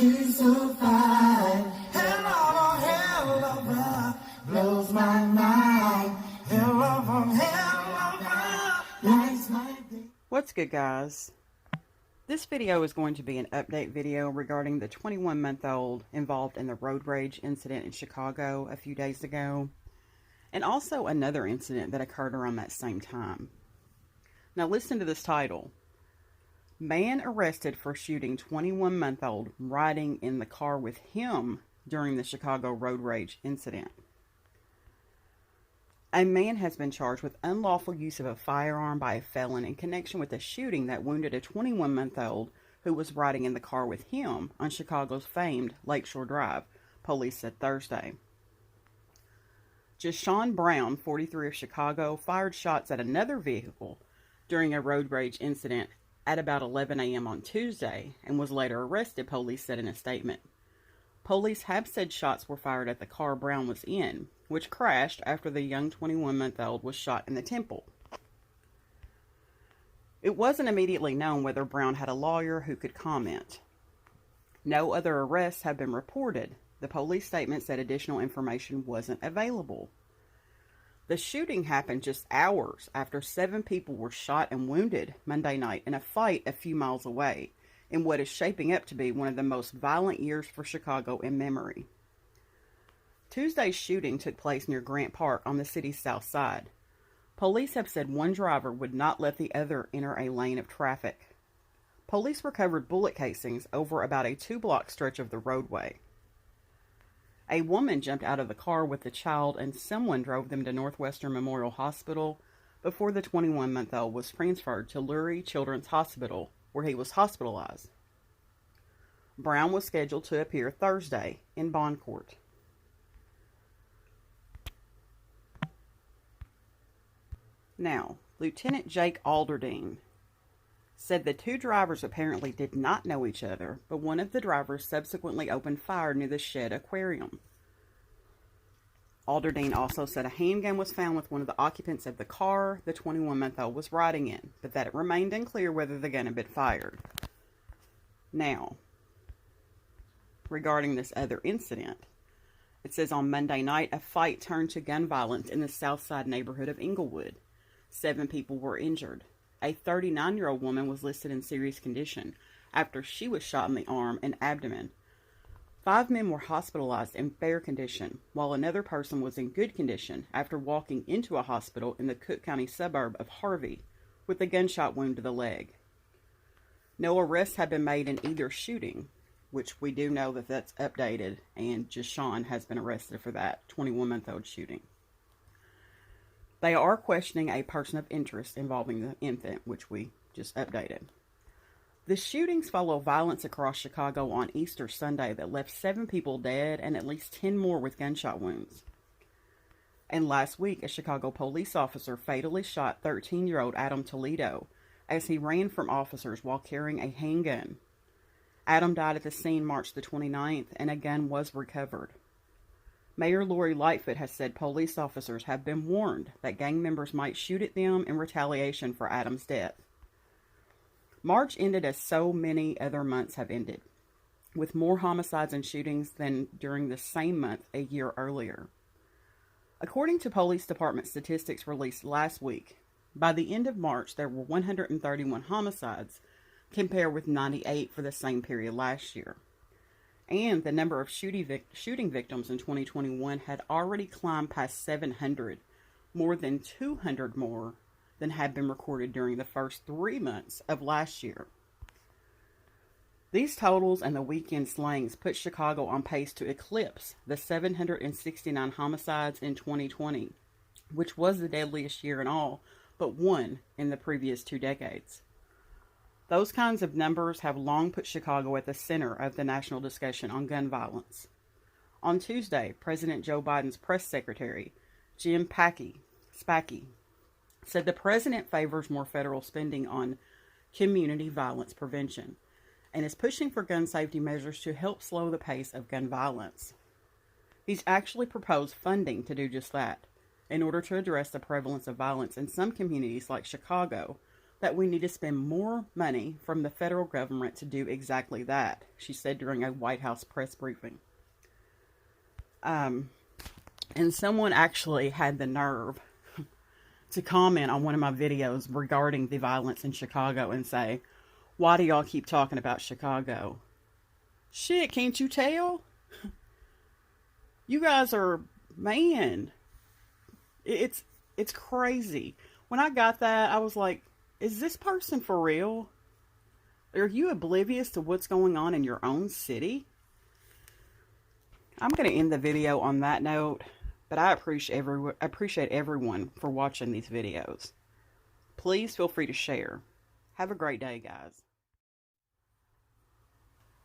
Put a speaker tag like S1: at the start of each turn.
S1: she's so fine. Hell of a hell of a blows my mind. Hell of a hell of a lights my day.
S2: What's good, guys? This video is going to be an update video regarding the 21-month-old involved in the road rage incident in Chicago a few days ago, and also another incident that occurred around that same time. Now listen to this title. Man arrested for shooting 21-month-old riding in the car with him during the Chicago road rage incident. A man has been charged with unlawful use of a firearm by a felon in connection with a shooting that wounded a 21-month-old who was riding in the car with him on Chicago's famed Lakeshore Drive, police said Thursday. Jashawn Brown, 43 of Chicago, fired shots at another vehicle during a road rage incident at about 11 a.m. on Tuesday and was later arrested, police said in a statement. Police have said shots were fired at the car Brown was in, which crashed after the young 21-month-old was shot in the temple. It wasn't immediately known whether Brown had a lawyer who could comment. No other arrests have been reported. The police statement said additional information wasn't available. The shooting happened just hours after 7 people were shot and wounded Monday night in a fight a few miles away, in what is shaping up to be one of the most violent years for Chicago in memory. Tuesday's shooting took place near Grant Park on the city's south side. Police have said one driver would not let the other enter a lane of traffic. Police recovered bullet casings over about a 2-block stretch of the roadway. A woman jumped out of the car with the child and someone drove them to Northwestern Memorial Hospital before the 21-month-old was transferred to Lurie Children's Hospital, where he was hospitalized. Brown was scheduled to appear Thursday in bond court. Now, Lieutenant Jake Alderdean said the two drivers apparently did not know each other, but one of the drivers subsequently opened fire near the Shed Aquarium. Alderdean also said a handgun was found with one of the occupants of the car the 21-month-old was riding in, but that it remained unclear whether the gun had been fired. Now, regarding this other incident, it says on Monday night a fight turned to gun violence in the South Side neighborhood of Inglewood. 7 people were injured. A 39-year-old woman was listed in serious condition after she was shot in the arm and abdomen. 5 men were hospitalized in fair condition, while another person was in good condition after walking into a hospital in the Cook County suburb of Harvey with a gunshot wound to the leg. No arrests have been made in either shooting, which we do know that that's updated, and Jashawn has been arrested for that 21-month-old shooting. They are questioning a person of interest involving the infant, which we just updated. The shootings follow violence across Chicago on Easter Sunday that left 7 people dead and at least 10 more with gunshot wounds. And last week, a Chicago police officer fatally shot 13-year-old Adam Toledo as he ran from officers while carrying a handgun. Adam died at the scene March the 29th, and a gun was recovered. Mayor Lori Lightfoot has said police officers have been warned that gang members might shoot at them in retaliation for Adam's death. March ended as so many other months have ended, with more homicides and shootings than during the same month a year earlier. According to police department statistics released last week, by the end of March there were 131 homicides, compared with 98 for the same period last year. And the number of shooting victims in 2021 had already climbed past 700, more than 200 more than had been recorded during the first 3 months of last year. These totals and the weekend slayings put Chicago on pace to eclipse the 769 homicides in 2020, which was the deadliest year in all, but one in the previous 2 decades. Those kinds of numbers have long put Chicago at the center of the national discussion on gun violence. On Tuesday, President Joe Biden's press secretary, Jim Psaki, said the president favors more federal spending on community violence prevention and is pushing for gun safety measures to help slow the pace of gun violence. He's actually proposed funding to do just that, in order to address the prevalence of violence in some communities like Chicago, that we need to spend more money from the federal government to do exactly that, she said during a White House press briefing. And someone actually had the nerve to comment on one of my videos regarding the violence in Chicago and say, why do y'all keep talking about Chicago? Shit, can't you tell? You guys are, man, it's crazy. When I got that, I was like, is this person for real? Are you oblivious to what's going on in your own city? I'm going to end the video on that note, but I appreciate everyone for watching these videos. Please feel free to share. Have a great day, guys.